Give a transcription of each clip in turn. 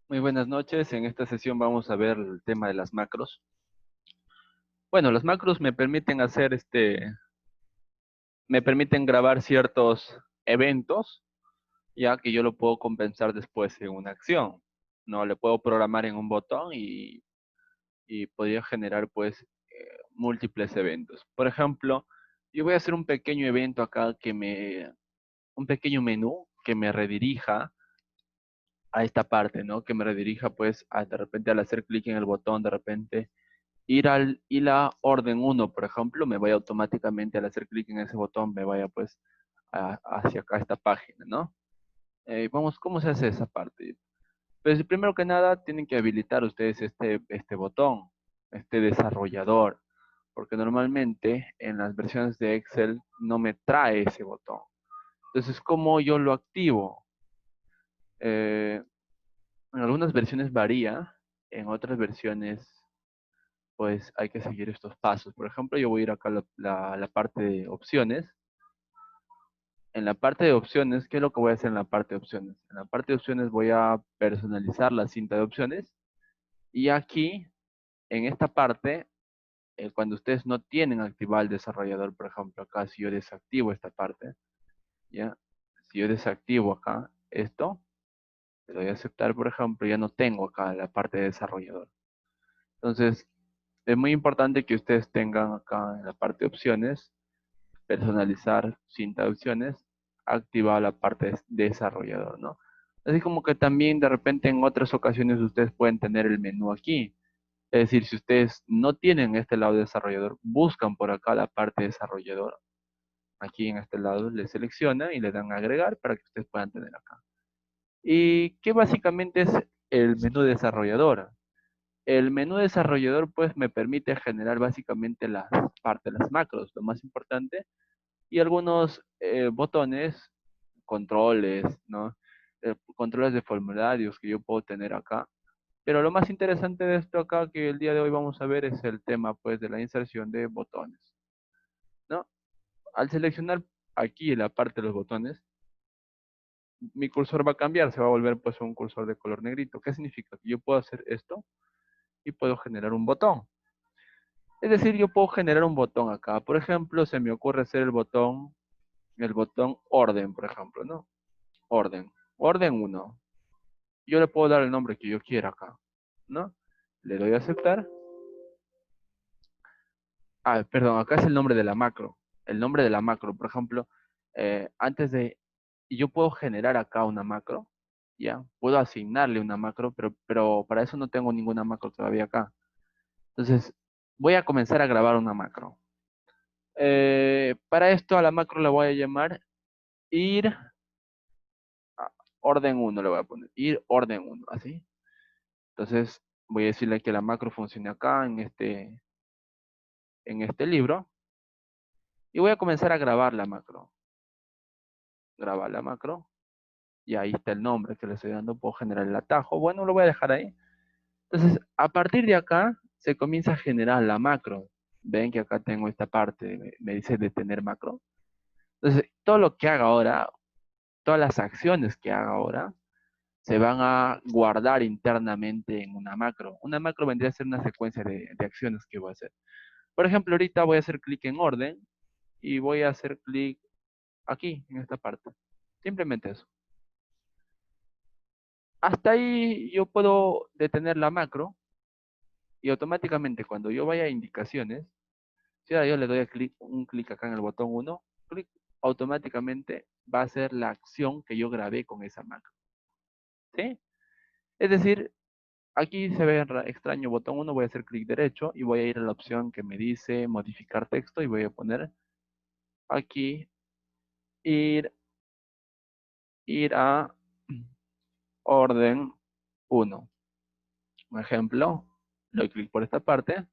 Muy buenas noches. En esta sesión vamos a ver el tema de las macros. Bueno, las macros me permiten me permiten grabar ciertos eventos, ya que yo lo puedo compensar después en una acción. No, le puedo programar en un botón y podría generar pues múltiples eventos. Por ejemplo, yo voy a hacer un pequeño evento acá un pequeño menú que me redirija a esta parte, ¿no? Que me redirija pues de repente al hacer clic en el botón, de repente ir a orden uno, por ejemplo, me vaya automáticamente al hacer clic en ese botón, me vaya pues hacia acá esta página, ¿no? Vamos, ¿cómo se hace esa parte? Pues primero que nada tienen que habilitar ustedes este botón, este desarrollador, porque normalmente en las versiones de Excel no me trae ese botón. Entonces, ¿cómo yo lo activo? Eh, en algunas versiones varía, en otras versiones pues hay que seguir estos pasos. Por ejemplo, yo voy a ir acá a la parte de opciones. En la parte de opciones, ¿qué es lo que voy a hacer en la parte de opciones? En la parte de opciones voy a personalizar la cinta de opciones y aquí, en esta parte, cuando ustedes no tienen activado el desarrollador, por ejemplo, acá si yo desactivo esta parte, ¿ya? Si yo desactivo acá esto, le doy a aceptar, por ejemplo, ya no tengo acá la parte de desarrollador. Entonces, es muy importante que ustedes tengan acá en la parte de opciones personalizar sin traducciones, activar la parte de desarrollador, ¿no? Así como que también de repente en otras ocasiones ustedes pueden tener el menú aquí. Es decir, si ustedes no tienen este lado de desarrollador, buscan por acá la parte de desarrollador. Aquí en este lado le seleccionan y le dan a agregar para que ustedes puedan tener acá. ¿Y qué básicamente es el menú desarrollador? El menú desarrollador pues me permite generar básicamente las partes, las macros, lo más importante, y algunos botones, controles, ¿no? Controles de formularios que yo puedo tener acá. Pero lo más interesante de esto acá que el día de hoy vamos a ver es el tema pues de la inserción de botones, ¿no? Al seleccionar aquí la parte de los botones, mi cursor va a cambiar, se va a volver pues un cursor de color negrito. ¿Qué significa? Que yo puedo hacer esto y puedo generar un botón. Es decir, yo puedo generar un botón acá. Por ejemplo, se me ocurre hacer el botón orden, por ejemplo, ¿no? Orden. Orden uno. Yo le puedo dar el nombre que yo quiera acá, ¿no? Le doy a aceptar. Ah, perdón, acá es el nombre de la macro. El nombre de la macro, por ejemplo, antes de... Yo puedo generar acá una macro, ¿ya? Puedo asignarle una macro, pero para eso no tengo ninguna macro todavía acá. Entonces, voy a comenzar a grabar una macro. Para esto a la macro la voy a llamar ir orden uno le voy a poner. Ir orden uno así. Entonces, voy a decirle que la macro funcione acá en este libro y voy a comenzar a grabar la macro. Grabar la macro y ahí está el nombre que le estoy dando. Puedo generar el atajo. Bueno, lo voy a dejar ahí. Entonces, a partir de acá se comienza a generar la macro. Ven que acá tengo esta parte, me dice detener macro. Entonces, todo lo que haga ahora, todas las acciones que haga ahora, se van a guardar internamente en una macro. Una macro vendría a ser una secuencia de acciones que voy a hacer. Por ejemplo, ahorita voy a hacer clic en orden y voy a hacer clic aquí, en esta parte. Simplemente eso. Hasta ahí yo puedo detener la macro y automáticamente cuando yo vaya a indicaciones, si ahora yo le doy un clic acá en el botón uno, clic, automáticamente va a ser la acción que yo grabé con esa macro. ¿Sí? Es decir, aquí se ve extraño botón uno, voy a hacer clic derecho y voy a ir a la opción que me dice modificar texto y voy a poner aquí ir, ir a orden uno. Un ejemplo, le doy clic por esta parte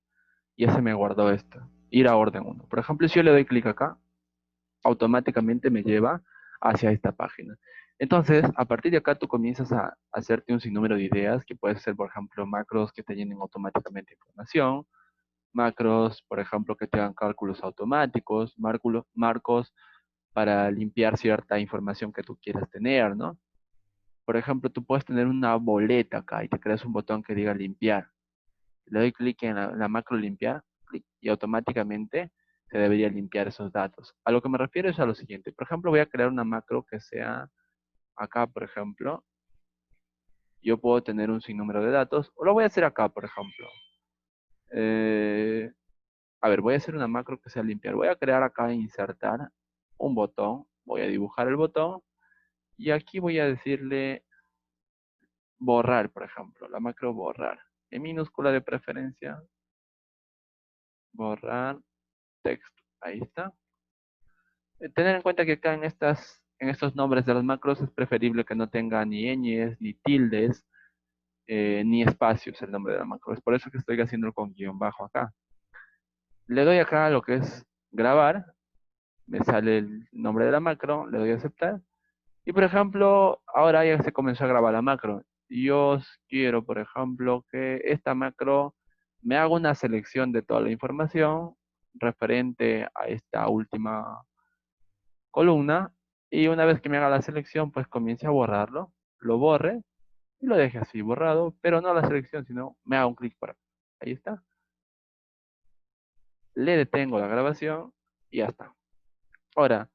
y ya se me guardó esto. Ir a orden uno. Por ejemplo, si yo le doy clic acá, automáticamente me lleva hacia esta página. Entonces, a partir de acá tú comienzas a hacerte un sinnúmero de ideas que puede ser, por ejemplo, macros que te llenen automáticamente información, macros, por ejemplo, que te hagan cálculos automáticos, marcos para limpiar cierta información que tú quieras tener, ¿no? Por ejemplo, tú puedes tener una boleta acá y te creas un botón que diga limpiar. Le doy clic en la macro limpiar, clic, y automáticamente se debería limpiar esos datos. A lo que me refiero es a lo siguiente. Por ejemplo, voy a crear una macro que sea acá, por ejemplo. Yo puedo tener un sinnúmero de datos, o lo voy a hacer acá, por ejemplo. Eh, a ver, voy a hacer una macro que sea limpiar. Voy a crear acá, insertar un botón. Voy a dibujar el botón. Y aquí voy a decirle borrar, por ejemplo. La macro borrar. En minúscula de preferencia. Borrar texto. Ahí está. Tener en cuenta que acá en estos nombres de las macros es preferible que no tenga ni ñes, ni tildes, ni espacios el nombre de la macro. Es por eso que estoy haciendo con guión bajo acá. Le doy acá a lo que es grabar. Me sale el nombre de la macro. Le doy a aceptar. Y por ejemplo, ahora ya se comenzó a grabar la macro. Yo quiero, por ejemplo, que esta macro me haga una selección de toda la información referente a esta última columna, y una vez que me haga la selección, pues comience a borrarlo, lo borre y lo deje así borrado, pero no la selección, sino me haga un clic por acá. Ahí está. Le detengo la grabación y ya está. Ahora,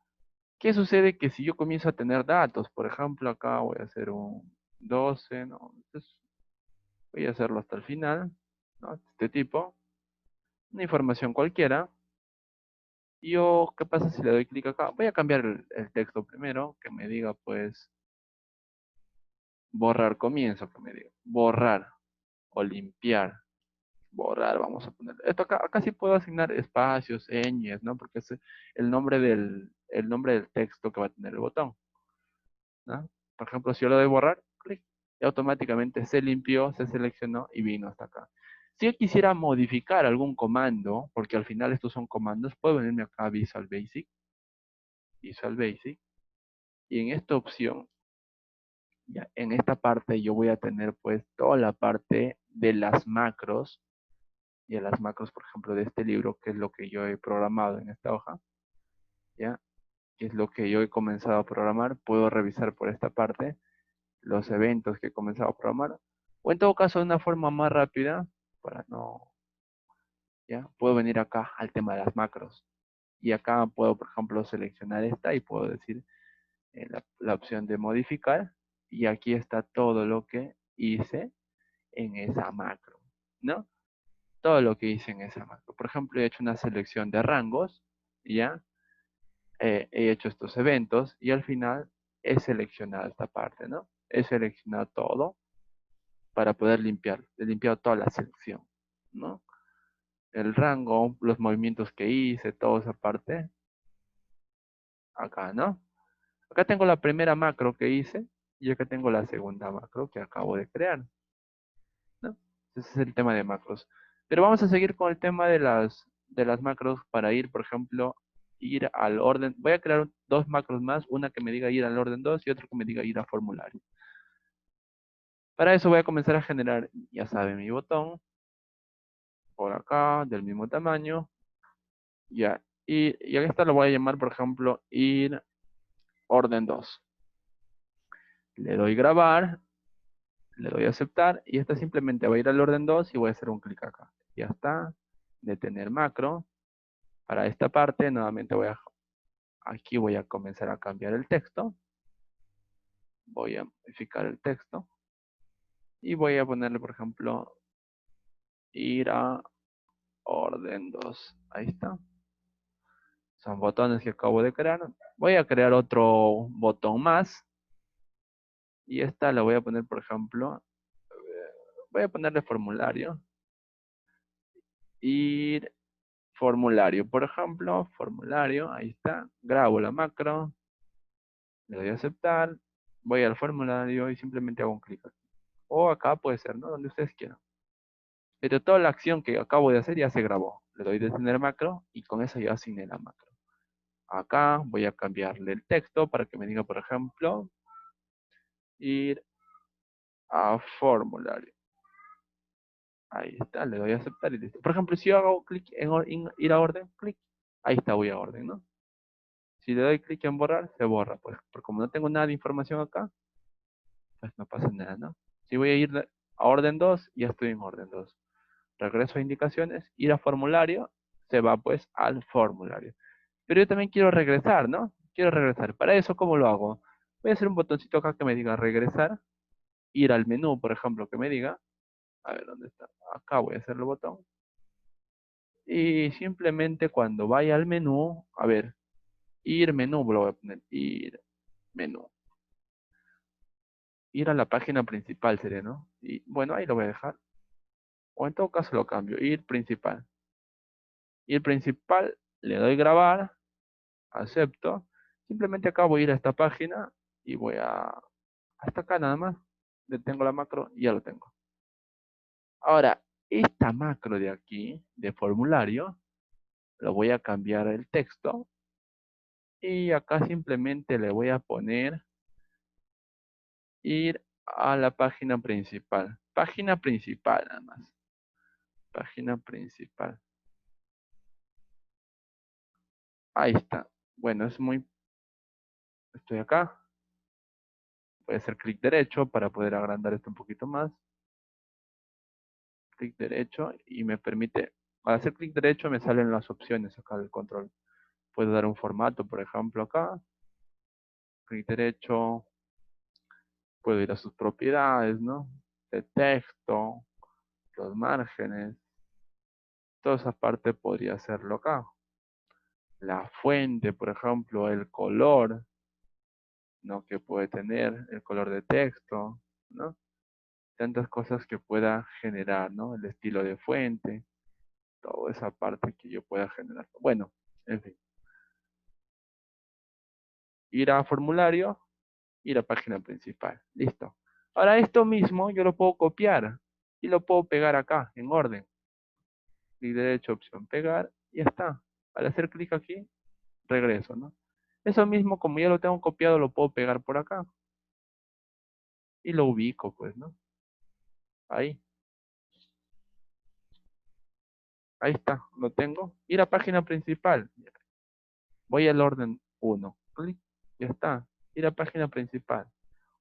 ¿qué sucede? Que si yo comienzo a tener datos, por ejemplo, acá voy a hacer un 12, no, entonces voy a hacerlo hasta el final, ¿no? Este tipo, una información cualquiera. Y yo, ¿qué pasa si le doy clic acá? Voy a cambiar el texto primero, que me diga pues borrar comienzo, que me diga borrar o limpiar. Borrar, vamos a poner. Esto acá sí puedo asignar espacios, ñes, ¿no? Porque es el nombre del texto que va a tener el botón, ¿no? Por ejemplo, si yo le doy borrar, clic, y automáticamente se limpió, se seleccionó y vino hasta acá. Si yo quisiera modificar algún comando, porque al final estos son comandos, puedo venirme acá a Visual Basic, y en esta opción, ya, en esta parte yo voy a tener pues toda la parte de las macros, y a las macros, por ejemplo, de este libro, que es lo que yo he programado en esta hoja, ¿ya? Que es lo que yo he comenzado a programar. Puedo revisar por esta parte los eventos que he comenzado a programar. O en todo caso, de una forma más rápida, para no, ¿ya? Puedo venir acá al tema de las macros. Y acá puedo, por ejemplo, seleccionar esta y puedo decir la opción de modificar. Y aquí está todo lo que hice en esa macro, ¿no? Todo lo que hice en esa macro. Por ejemplo, he hecho una selección de rangos, ¿ya? He hecho estos eventos y al final he seleccionado esta parte, ¿no? He seleccionado todo para poder limpiar. He limpiado toda la selección, ¿no? El rango, los movimientos que hice, toda esa parte, acá, ¿no? Acá tengo la primera macro que hice y acá tengo la segunda macro que acabo de crear, ¿no? Ese es el tema de macros. Pero vamos a seguir con el tema de las macros para ir, por ejemplo, ir al orden. Voy a crear dos macros más, una que me diga ir al orden 2 y otra que me diga ir a formulario. Para eso voy a comenzar a generar, ya saben, mi botón, por acá, del mismo tamaño, ya. Y a esta lo voy a llamar, por ejemplo, ir orden 2. Le doy grabar, le doy aceptar, y esta simplemente va a ir al orden 2 y voy a hacer un clic acá. Ya está, detener macro. Para esta parte, nuevamente aquí voy a comenzar a cambiar el texto. Voy a modificar el texto. Y voy a ponerle, por ejemplo, ir a orden 2. Ahí está. Son botones que acabo de crear. Voy a crear otro botón más. Y esta la voy a poner, por ejemplo, voy a ponerle formulario. Ir formulario, por ejemplo, formulario, ahí está. Grabo la macro, le doy a aceptar, voy al formulario y simplemente hago un clic aquí. O acá puede ser, ¿no? Donde ustedes quieran. Pero toda la acción que acabo de hacer ya se grabó. Le doy detener macro y con eso ya asigné la macro. Acá voy a cambiarle el texto para que me diga, por ejemplo, ir a formulario. Ahí está, le doy a aceptar y listo. Por ejemplo, si yo hago clic en ir a orden, clic, ahí está, voy a orden, ¿no? Si le doy clic en borrar, se borra, pues, porque como no tengo nada de información acá, pues no pasa nada, ¿no? Si voy a ir a orden 2, ya estoy en orden 2. Regreso a indicaciones, ir a formulario, se va pues al formulario. Pero yo también quiero regresar, ¿no? Quiero regresar. Para eso, ¿cómo lo hago? Voy a hacer un botoncito acá que me diga regresar, ir al menú, por ejemplo, que me diga, a ver, ¿dónde está? Acá voy a hacer el botón. Y simplemente cuando vaya al menú, a ver, ir menú, lo voy a poner, ir menú. Ir a la página principal sería, ¿no? Y bueno, ahí lo voy a dejar. O en todo caso lo cambio, ir principal. Ir principal, le doy grabar, acepto. Simplemente acá voy a ir a esta página y voy a hasta acá nada más. Detengo la macro y ya lo tengo. Ahora, esta macro de aquí, de formulario, lo voy a cambiar el texto y acá simplemente le voy a poner ir a la página principal. Página principal nada más. Página principal. Ahí está. Bueno, es muy... Estoy acá. Voy a hacer clic derecho para poder agrandar esto un poquito más. Clic derecho y me permite... Al hacer clic derecho me salen las opciones acá del control. Puedo dar un formato, por ejemplo, acá. Clic derecho. Puedo ir a sus propiedades, ¿no? De texto, los márgenes. Toda esa parte podría hacerlo acá. La fuente, por ejemplo, el color, ¿no? Que puede tener, el color de texto, ¿no? Tantas cosas que pueda generar, ¿no? El estilo de fuente, toda esa parte que yo pueda generar. Bueno, en fin. Ir a formulario, ir a página principal. Listo. Ahora esto mismo yo lo puedo copiar y lo puedo pegar acá, en orden. Clic derecho, opción pegar, y ya está. Al hacer clic aquí, regreso, ¿no? Eso mismo, como ya lo tengo copiado, lo puedo pegar por acá. Y lo ubico, pues, ¿no? Ahí. Ahí está, lo tengo. Ir a página principal. Voy al orden 1. Clic, ya está. Ir a página principal.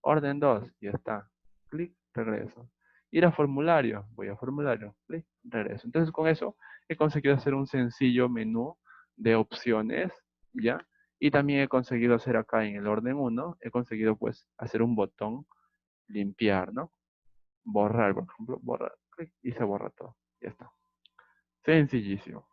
Orden 2, ya está. Clic, regreso. Ir a formulario. Voy a formulario. Clic, regreso. Entonces con eso he conseguido hacer un sencillo menú de opciones, ¿ya? Y también he conseguido hacer acá en el orden 1, he conseguido pues hacer un botón limpiar, ¿no? Borrar, por ejemplo, borrar. Clic, y se borra todo. Ya está. Sencillísimo.